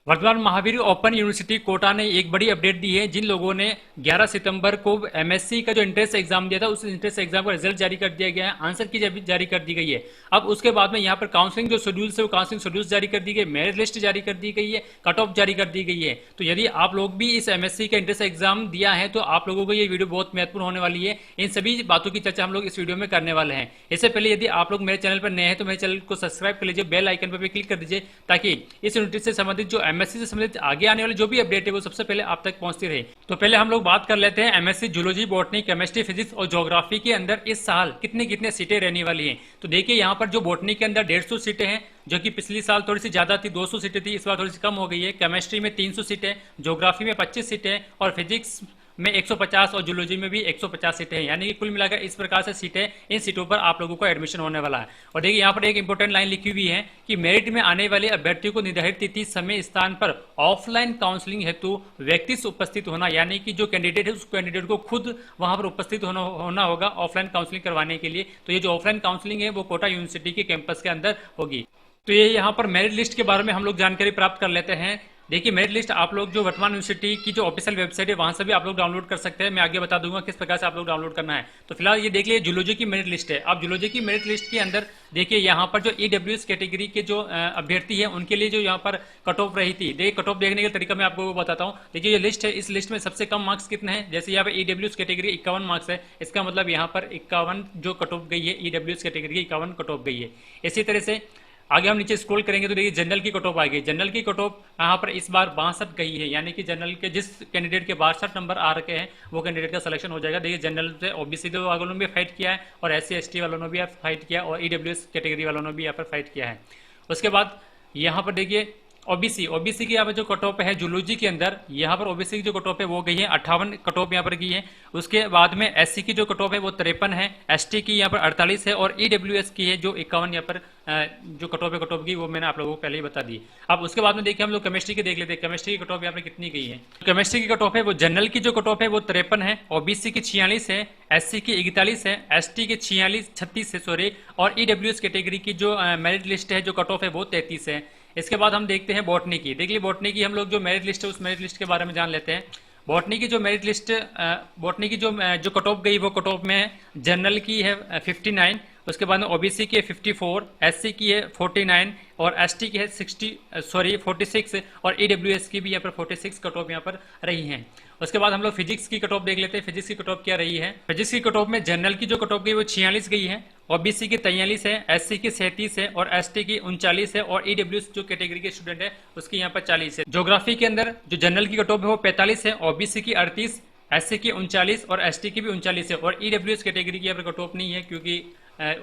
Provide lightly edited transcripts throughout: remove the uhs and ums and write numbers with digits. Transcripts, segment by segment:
वर्तमान Mahavir open university Kota ने एक बड़ी अपडेट दी है। जिन लोगों ने 11 सितंबर को एमएससी का जो इंट्रेंस एग्जाम दिया था उस इंट्रेंस एग्जाम का रिजल्ट जारी कर दिया गया है, आंसर की जारी कर दी गई है। अब उसके बाद में यहाँ पर काउंसलिंग जो शेड्यूल्स है वो काउंसलिंग शेड्यूल्स जारी कर दी गई, मेरिट लिस्ट जारी कर दी गई है, कट ऑफ जारी कर दी गई है। तो यदि आप लोग भी इस एमएससी का इंट्रेंस एग्जाम दिया है तो आप लोगों को ये वीडियो बहुत महत्वपूर्ण होने वाली है। इन सभी बातों की चर्चा हम लोग इस वीडियो में करने वाले हैं। इससे पहले यदि आप लोग मेरे चैनल पर नए हैं तो मेरे चैनल को सब्सक्राइब कर लीजिए, बेल आइकन पर भी क्लिक कर दीजिए ताकि इस यूनिट से संबंधित जो एमएससी से संबंधित आगे आने वाले जो भी अपडेट है वो सबसे पहले आप तक पहुंचती रहे। तो पहले हम लोग बात कर लेते हैं MSc zoology, botany, chemistry, physics और ज्योग्राफी के अंदर इस साल कितने कितने सीटें रहने वाली हैं। तो देखिए यहाँ पर जो बॉटनी के अंदर 150 सीटें हैं, जो कि पिछली साल थोड़ी सी ज्यादा थी, 200 सीटें थी, इस बार थोड़ी सी कम हो गई है। केमिस्ट्री में 300 सीटें, ज्योग्राफी में 25 सीटें और फिजिक्स में 150 और जूलॉजी में भी 150 सीटें हैं। यानी कि कुल मिलाकर इस प्रकार से सीटें, इन सीटों पर आप लोगों को एडमिशन होने वाला है। और देखिए यहाँ पर एक इंपॉर्टेंट लाइन लिखी हुई है कि मेरिट में आने वाले अभ्यर्थियों को निर्धारित तिथि, समय, स्थान पर ऑफलाइन काउंसलिंग हेतु व्यक्ति से उपस्थित होना, यानी कि जो कैंडिडेट है उस कैंडिडेट को खुद वहां पर उपस्थित होना होगा ऑफलाइन काउंसलिंग करवाने के लिए। तो ये जो ऑफलाइन काउंसलिंग है वो कोटा यूनिवर्सिटी के कैंपस के अंदर होगी। तो ये यहाँ पर मेरिट लिस्ट के बारे में हम लोग जानकारी प्राप्त कर लेते हैं। देखिए मेरिट लिस्ट आप लोग जो वर्तमान यूनिवर्सिटी की जो ऑफिशियल वेबसाइट है वहां से भी आप लोग डाउनलोड कर सकते हैं। मैं आगे बता दूंगा किस प्रकार से आप लोग डाउनलोड करना है। तो फिलहाल ये देख लीजिए जूलॉजी की मेरिट लिस्ट है। अब जूलॉजी की मेरिट लिस्ट के अंदर देखिए यहाँ पर जो ईडब्ल्यूएस कैटेगरी के जो अभ्यर्थी है उनके लिए जो यहाँ पर कट ऑफ रही थी, देखिए कट ऑफ देखने का तरीका मैं आपको बताता हूँ। देखिए ये लिस्ट है, इस लिस्ट में सबसे कम मार्क्स कितने हैं। जैसे यहाँ पर ईडब्ल्यूएस कैटेगरी 51 मार्क्स है, इसका मतलब यहाँ पर 51 जो कट ऑफ गई है, ईडब्ल्यूएस कैटेगरी की 51 कट ऑफ गई है। इसी तरह से आगे हम नीचे स्क्रॉल करेंगे तो देखिए जनरल की कट ऑफ आ गई। जनरल की कट ऑफ यहाँ पर इस बार 62 गई है, यानी कि जनरल के जिस कैंडिडेट के 62 नंबर आ रखे हैं वो कैंडिडेट का सिलेक्शन हो जाएगा। देखिए जनरल से ओबीसी वालों ने भी फाइट किया है और एससी एसटी वालों ने भी फाइट किया और ईडब्ल्यूएस कैटेगरी वालों ने भी यहाँ पर फाइट किया है। उसके बाद यहाँ पर देखिए ओबीसी की यहाँ पर जो कट ऑफ है जूलॉजी के अंदर, यहाँ पर ओबीसी की जो कट ऑफ है वो गई है 58 कट ऑफ यहाँ पर की है। उसके बाद में एससी की जो कट ऑफ है वो 53 है, एसटी की यहाँ पर 48 है और ईडब्ल्यूएस की है जो 51 यहाँ पर जो कट ऑफ की वो मैंने आप लोगों को पहले ही बता दी। अब उसके बाद में देखिए हम लोग केमिस्ट्री की देख लेते हैं। केमिस्ट्री की कट ऑफ यहाँ पर कितनी गई है। केमिस्ट्री की कट ऑफ है वो जनरल की जो कट ऑफ है वो 53 है, ओबीसी की 46 है, एससी की 41 है, एसटी की 36 है सॉरी, और ईडब्ल्यूएस कैटेगरी की जो मेरिट लिस्ट है जो कट ऑफ है वो 33 है। इसके बाद हम देखते हैं बॉटनी की। देखिए बॉटनी की हम लोग जो मेरिट लिस्ट है उस मेरिट लिस्ट के बारे में जान लेते हैं। बॉटनी की जो मेरिट लिस्ट, बॉटनी की जो कट ऑफ गई वो कट ऑफ में जनरल की है 59, उसके बाद में ओबीसी की है 54, एससी की है 49 और एसटी की है 46 और ईडब्ल्यूएस की भी यहाँ पर 46 कट ऑफ यहाँ पर रही हैं। उसके बाद हम लोग फिजिक्स की कट ऑफ देख लेते हैं। फिजिक्स की कट ऑफ क्या रही है। फिजिक्स की कट ऑफ में जनरल की जो कट ऑफ गई वो 46 गई है, ओबीसी की 43 है, एससी की 37 है और एसटी की 39 है और ईडब्ल्यूएस जो कैटेगरी के स्टूडेंट है उसकी यहाँ पर 40 है। ज्योग्राफी के अंदर जो जनरल की कट ऑफ है वो 45 है, ओबीसी की 38, एससी की 39 और एसटी की भी 39 है और ईडब्ल्यूएस कैटेगरी की यहाँ पर कट ऑफ नहीं है क्योंकि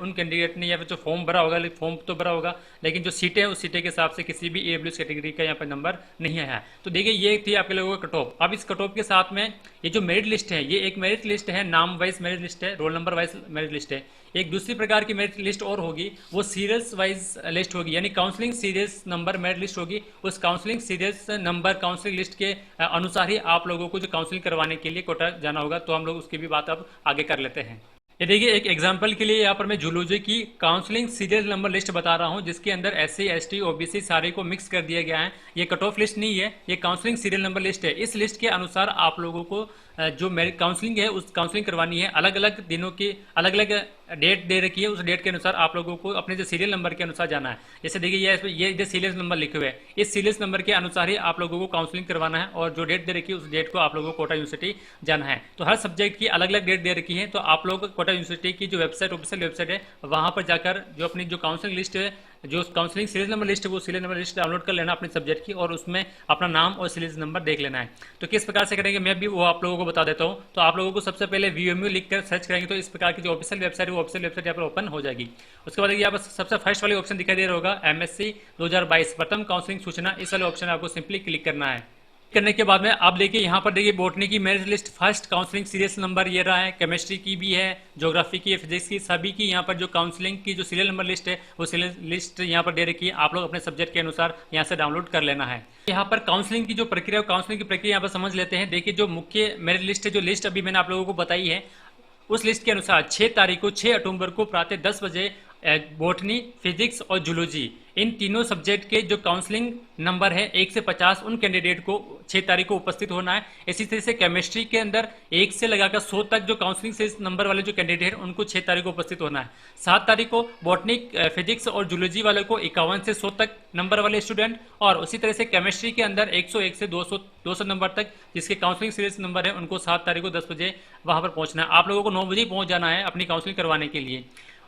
उन कैंडिडेट ने या फिर जो फॉर्म भरा होगा, फॉर्म तो भरा होगा लेकिन जो सीटें हैं उस सीटें के हिसाब से किसी भी ईडब्ल्यूएस कैटेगरी का यहाँ पर नंबर नहीं आया है। तो देखिए ये थी आपके लोगों का कट ऑफ। अब इस कट ऑफ के साथ में ये जो मेरिट लिस्ट है ये एक मेरिट लिस्ट है, नाम वाइज मेरिट लिस्ट है, roll number wise merit list है। एक दूसरी प्रकार की मेरिट लिस्ट और होगी, वो सीरियस वाइज लिस्ट होगी, यानी counselling serious number merit list होगी। उस counselling serious number counselling list के अनुसार ही आप लोगों को जो काउंसलिंग करवाने के लिए कोटा जाना होगा। तो हम लोग उसकी भी बात अब आगे कर लेते हैं। ये देखिए एक एग्जांपल के लिए यहाँ पर मैं जूलॉजी की काउंसलिंग सीरियल नंबर लिस्ट बता रहा हूँ जिसके अंदर एससी एसटी ओबीसी सारे को मिक्स कर दिया गया है। ये कट ऑफ लिस्ट नहीं है, ये काउंसलिंग सीरियल नंबर लिस्ट है। इस लिस्ट के अनुसार आप लोगों को जो मेरिट काउंसलिंग है उस काउंसलिंग करवानी है। अलग अलग दिनों की अलग अलग डेट दे रखी है, उस डेट के अनुसार आप लोगों को अपने जो सीरियल नंबर के अनुसार जाना है। जैसे देखिए ये जो सीरियल नंबर लिखे हुए हैं, इस सीरियल नंबर के अनुसार ही आप लोगों को काउंसलिंग करवाना है और जो डेट दे रखी है उस डेट को आप लोगों को कोटा यूनिवर्सिटी जाना है। तो हर सब्जेक्ट की अलग अलग डेट दे रखी है। तो आप लोग कोटा यूनिवर्सिटी की जो वेबसाइट ऑफिशियल वेबसाइट है वहां पर जाकर जो अपनी जो काउंसलिंग लिस्ट है, जो काउंसलिंग सीरियल नंबर लिस्ट है वो सीरियल नंबर लिस्ट डाउनलोड कर लेना अपने सब्जेक्ट की और उसमें अपना नाम और सीरियल नंबर देख लेना है। तो किस प्रकार से करेंगे मैं भी वो आप लोगों को बता देता हूँ। तो आप लोगों को सबसे पहले VMU लिख कर सर्च करेंगे तो इस प्रकार की जो ऑफिशियल वेबसाइट है वो ऑफिशियल वेबसाइट यहाँ पर ओपन हो जाएगी। उसके बाद यहाँ पर सबसे फर्स्ट वाली ऑप्शन दिखाई दे रहा होगा MSc 2022 प्रथम काउंसलिंग सूचना, इस वाले ऑप्शन आपको सिंपली क्लिक करना है। करने के बाद में आप देखिए यहाँ पर देखिए बॉटनी की merit list first counselling serial number ये रहा है, केमिस्ट्री की भी है, ज्योग्राफी की है, फिजिक्स की, सभी की यहाँ पर जो काउंसलिंग की जो सीरियल नंबर लिस्ट है वो सीरियल लिस्ट यहाँ पर दे रखी है। आप लोग अपने सब्जेक्ट के अनुसार यहाँ से डाउनलोड कर लेना है। यहाँ पर काउंसलिंग की जो प्रक्रिया काउंसलिंग की प्रक्रिया यहाँ पर समझ लेते हैं। देखिए जो मुख्य मेरिट लिस्ट है, जो लिस्ट अभी मैंने आप लोगों को बताई है उस लिस्ट के अनुसार 6 तारीख को 6 अक्टूबर को प्रातः 10 बजे बॉटनी, फिजिक्स और जूलॉजी, इन तीनों सब्जेक्ट के जो काउंसलिंग नंबर है 1 से 50, उन कैंडिडेट को 6 तारीख को उपस्थित होना है। इसी तरह से केमिस्ट्री के अंदर 1 से लगाकर 100 तक जो काउंसलिंग से नंबर वाले जो कैंडिडेट हैं उनको 6 तारीख को उपस्थित होना है। 7 तारीख को बॉटनी, फिजिक्स और जूलॉजी वाले को 51 से 100 तक नंबर वाले स्टूडेंट, और उसी तरह से केमिस्ट्री के अंदर 101 से 200 नंबर तक जिसके काउंसलिंग सीरीज नंबर है उनको 7 तारीख को 10 बजे वहां पर पहुंचना है। आप लोगों को 9 बजे पहुंच जाना है अपनी काउंसलिंग करवाने के लिए।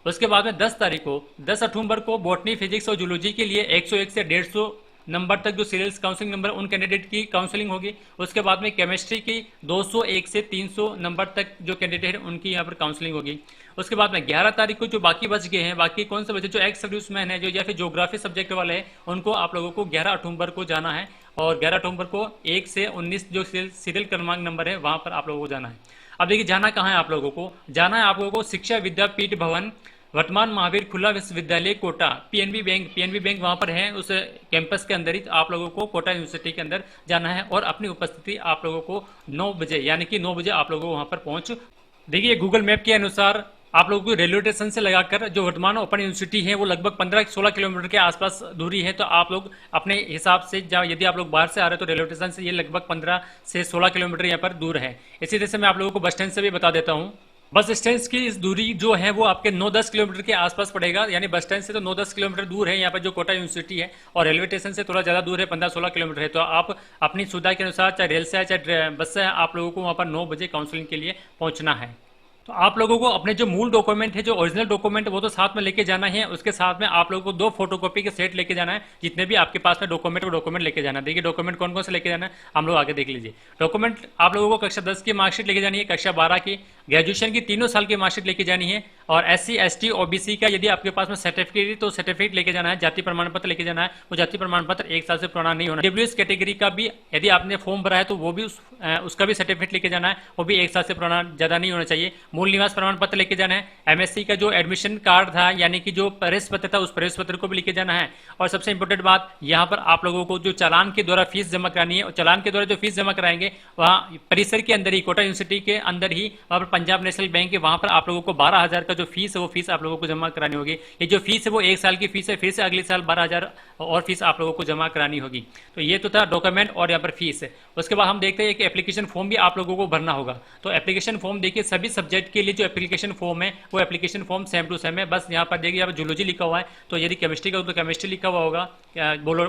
उसके बाद में 10 तारीख को 10 अक्टूबर को बॉटनी, फिजिक्स और जूलॉजी के लिए 101 से 150 नंबर तक जो सीरियल्स काउंसलिंग नंबर उन कैंडिडेट की काउंसलिंग होगी। उसके बाद में केमिस्ट्री की 201 से 300 नंबर तक जो कैंडिडेट हैं उनकी यहाँ पर काउंसलिंग होगी। उसके बाद में 11 तारीख को जो बाकी बच गए हैं, बाकी कौन से बचे, जो एक्स सर्विसमैन है जो या फिर ज्योग्राफी सब्जेक्ट वाले हैं, उनको आप लोगों को 11 अक्टूबर को जाना है। और 11 अक्टूबर को 1 से 19 जो सीरियल क्रमांक नंबर है वहां पर आप लोगों को जाना है। अब देखिए जाना कहाँ है आप लोगों को, जाना है आप लोगों को शिक्षा विद्यापीठ भवन, वर्तमान महावीर खुला विश्वविद्यालय कोटा, पीएनबी बैंक वहां पर है उस कैंपस के अंदर ही। आप लोगों को कोटा यूनिवर्सिटी के अंदर जाना है और अपनी उपस्थिति आप लोगों को 9 बजे यानी कि 9 बजे आप लोगों को वहां पर पहुंच। देखिए गूगल मैप के अनुसार आप लोगों को रेलवे स्टेशन से लगाकर जो वर्तमान ओपन यूनिवर्सिटी है वो लगभग 15-16 किलोमीटर के आसपास दूरी है। तो आप लोग अपने हिसाब से यदि आप लोग बाहर से आ रहे हैं तो रेलवे स्टेशन से ये लगभग 15 से 16 किलोमीटर यहाँ पर दूर है। इसी तरह से मैं आप लोगों को बस स्टैंड से भी बता देता हूँ। बस स्टैंड की इस दूरी जो है वो आपके 9-10 किलोमीटर के आसपास पड़ेगा, यानी बस स्टैंड से तो 9-10 किलोमीटर दूर है यहाँ पर जो कोटा यूनिवर्सिटी है, और रेलवे स्टेशन से थोड़ा ज़्यादा दूर है, 15-16 किलोमीटर है। तो आप अपनी सुविधा के अनुसार चाहे रेल से आए चाहे बस से आए, आप लोगों को वहाँ पर 9 बजे काउंसलिंग के लिए पहुँचना है। तो आप लोगों को अपने जो मूल डॉक्यूमेंट है, जो ओरिजिनल डॉक्यूमेंट वो तो साथ में लेके जाना है। उसके साथ में आप लोगों को 2 फोटोकॉपी के सेट लेके जाना है। जितने भी आपके पास में डॉक्यूमेंट वो डॉक्यूमेंट लेके जाना है। देखिए डॉक्यूमेंट कौन कौन से लेके जाना है हम लोग आगे देख लीजिए। डॉक्यूमेंट आप लोगों को कक्षा 10 की मार्कशीट लेके जानी है, कक्षा 12 की, ग्रेजुएशन की 3 साल की मार्कशीट लेके जानी है, और SC ST OBC का यदि आपके पास में सर्टिफिकेट है तो सर्टिफिकेट लेके जाना है, जाति प्रमाण पत्र लेके जाना है। वो जाति प्रमाण पत्र 1 साल से पुराना नहीं होना। WS कैटेगरी का भी यदि आपने फॉर्म भरा है तो वो भी उसका भी सर्टिफिकेट लेके जाना है, वो भी 1 साल से पुराना ज़्यादा नहीं होना चाहिए। मूल निवास प्रमाण पत्र लेके जाना है। MSc का जो एडमिशन कार्ड था यानी कि जो प्रवेश पत्र था उस प्रवेश पत्र को भी लेके जाना है। और सबसे इंपॉर्टेंट बात, यहाँ पर आप लोगों को जो चालान के द्वारा फीस जमा करानी है, और चालान के द्वारा जो फीस जमा कराएंगे वहाँ परिसर के अंदर ही, कोटा यूनिवर्सिटी के अंदर ही, वहाँ पर पंजाब नेशनल बैंक है, वहाँ पर आप लोगों को 12,000 का जो फीस है वो फीस आप लोगों को जमा करानी होगी। ये जो फीस है वो 1 साल की फीस है, फिर से अगले साल 12,000 और फीस आप लोगों को जमा करानी होगी। तो ये तो था डॉक्यूमेंट और यहाँ पर फीस है। उसके बाद हम देखते हैं कि एप्लीकेशन फॉर्म भी आप लोगों को भरना होगा। तो एप्लीकेशन फॉर्म देखिए सभी सब्जेक्ट के लिए जो एप्लीकेशन फॉर्म है वो application form same to same है। बस यहाँ पर देखिए यहाँ पर जूलॉजी लिखा हुआ है, तो यदि केमिस्ट्री का हो तो केमिस्ट्री लिखा हुआ होगा,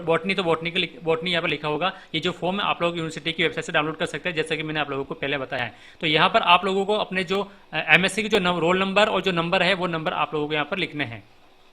बॉटनी तो बॉटनी यहाँ पर लिखा होगा। ये जो फॉर्म है आप लोग यूनिवर्सिटी की वेबसाइट से डाउनलोड कर सकते हैं, जैसा कि मैंने आप लोगों को पहले बताया है। तो यहाँ पर आप लोगों को अपने जो MSc की जो रोल नंबर और जो नंबर है वो नंबर आप लोगों को यहाँ पर लिखने हैं।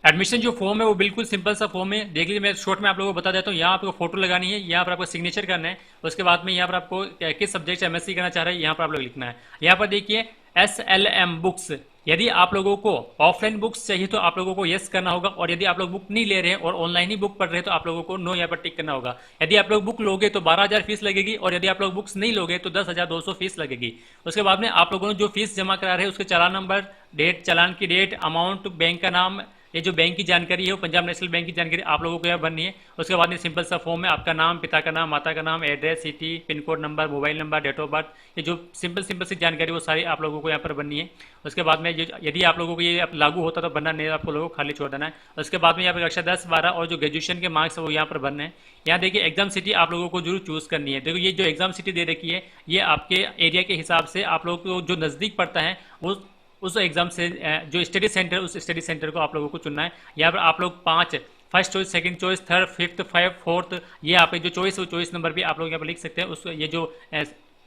एडमिशन जो फॉर्म है वो बिल्कुल सिंपल सा फॉर्म है। देख लीजिए मैं शॉर्ट में आप लोगों को बता देता हूँ। यहाँ आपको फोटो लगानी है, यहाँ पर आपको सिग्नेचर करना है। उसके बाद में यहाँ पर आपको किस सब्जेक्ट से MSc करना चाह रहे हैं यहाँ पर आप लोग लिखना है। यहाँ पर देखिए SLM बुक्स, यदि आप लोगों को ऑफलाइन बुक्स चाहिए तो आप लोगों को यस करना होगा, और यदि आप लोग बुक नहीं ले रहे हैं और ऑनलाइन ही बुक पढ़ रहे हैं तो आप लोगों को नो यहाँ पर टिक करना होगा। यदि आप लोग बुक लोगे तो 12,000 फीस लगेगी, और यदि आप लोग बुक्स नहीं लोगे तो 10,200 फीस लगेगी। उसके बाद में आप लोगों ने जो फीस जमा करा रहे हैं उसके चालान नंबर, डेट, चालान की डेट, अमाउंट, बैंक का नाम, ये जो बैंक की जानकारी है वो पंजाब नेशनल बैंक की जानकारी आप लोगों को यहाँ भरनी है। उसके बाद में सिंपल सा फॉर्म है, आपका नाम, पिता का नाम, माता का नाम, address, city, pin code number, mobile number, date of birth, ये जो सिंपल सी जानकारी वो सारी आप लोगों को यहाँ पर भरनी है। उसके बाद में यदि आप लोगों को ये लागू होता तो भरना, नहीं आपको लोगों को खाली छोड़ देना है। उसके बाद में यहाँ पर कक्षा 10, 12 और जो ग्रेजुएशन के मार्क्स है वो यहाँ पर भरने हैं। यहाँ देखिए एग्जाम सिटी आप लोगों को जरूर चूज करनी है। देखो ये जो एग्जाम सिटी दे रखी है ये आपके एरिया के हिसाब से आप लोगों को जो नज़दीक पड़ता है वो उस एग्जाम से जो स्टडी सेंटर, उस स्टडी सेंटर को आप लोगों को चुनना है। यहाँ पर आप लोग 5 first choice, second choice, third, fifth, 5, fourth, ये आप जो चॉइस वो चॉइस नंबर भी आप लोग यहाँ पर लिख सकते हैं। उस ये जो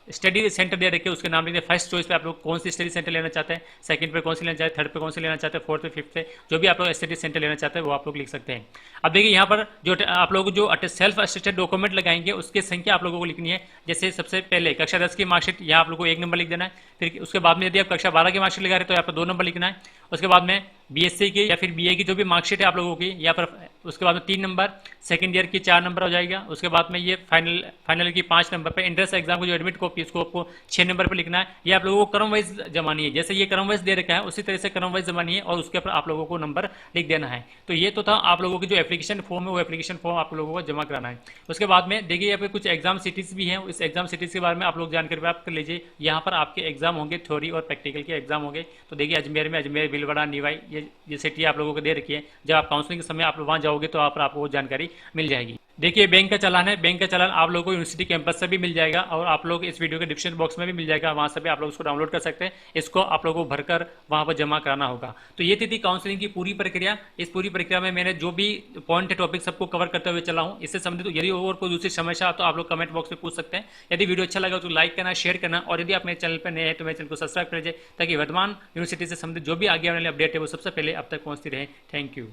स्टडी सेंटर दे रखे उसके नाम लिखिए। फर्स्ट चॉइस पे आप लोग कौन सी स्टडी सेंटर लेना चाहते हैं, सेकंड पे कौन सी लेना चाहते हैं, थर्ड पे कौन सी लेना चाहते हैं, फोर्थ पे, फिफ्थ पे, जो भी आप लोग स्टडी सेंटर लेना चाहते हैं वो आप लोग लिख सकते हैं। अब देखिए यहाँ पर जो आप लोग जो सेल्फ अटेस्टेड डॉक्यूमेंट लगाएंगे उसकी संख्या आप लोगों को लिखनी है। जैसे सबसे पहले कक्षा 10 की मार्कशीट, यहाँ आप लोग को 1 नंबर लिख देना है। फिर उसके बाद में यदि आप कक्षा 12 की मार्कशीट लगा रहे हैं तो यहाँ पर 2 नंबर लिखना है। उसके बाद में BSc की या फिर BA की जो भी मार्कशीट है आप लोगों की यहाँ पर, उसके बाद में 3 नंबर, सेकंड ईयर की 4 नंबर हो जाएगा। उसके बाद में ये फाइनल की 5 नंबर पर, इंट्रेंस एग्जाम की जो एडमिट कॉपी इसको आपको 6 नंबर पर लिखना है। ये आप लोगों को क्रम वाइज जमानी है, जैसे ये क्रम वाइज दे रखा है उसी तरह से क्रम वाइज जमानी है और उसके ऊपर आप लोगों को नंबर लिख देना है। तो ये तो था आप लोगों की जो एप्लीकेशन फॉर्म है वो एप्लीकेशन फॉर्म आप लोगों को जमा कराना है। उसके बाद में देखिए यहाँ पे कुछ एग्जाम सिटीज भी हैं, इस एग्जाम सिटीज के बारे में आप लोग जानकारी प्राप्त कर लीजिए। यहाँ पर आपके एग्जाम होंगे, थ्योरी और प्रैक्टिकल के एग्जाम होंगे। तो देखिए अजमेर में अजमेर, भीलवाड़ा, निवाई, ये सिटी आप लोगों को दे रखी है। जब आप काउंसलिंग के समय आप वहाँ जाओगे तो आपको वो जानकारी मिल जाएगी। देखिए बैंक का चालान है, बैंक का चालान आप लोगों को यूनिवर्सिटी कैंपस से भी मिल जाएगा और आप लोग इस वीडियो के डिस्क्रिप्शन बॉक्स में भी मिल जाएगा, वहाँ से भी आप लोग उसको डाउनलोड कर सकते हैं। इसको आप लोगों को भरकर वहाँ पर जमा कराना होगा। तो ये थी काउंसलिंग की पूरी प्रक्रिया। इस पूरी प्रक्रिया में मैंने जो भी पॉइंट है टॉपिक सबको कवर करते हुए चला हूँ। इससे संबंधित यदि और कोई दूसरी समस्या तो आप लोग कमेंट बॉक्स में पूछ सकते हैं। यदि वीडियो अच्छा लगा तो लाइक करना, शेयर करना और यदि आप मेरे चैनल पर नए हैं तो मेरे चैनल को सब्सक्राइब कर लीजिए ताकि वर्तमान यूनिवर्सिटी से संबंधित जो भी आगे आने वाली अपडेट है वो सबसे पहले अब तक पहुँचती रहे। Thank you.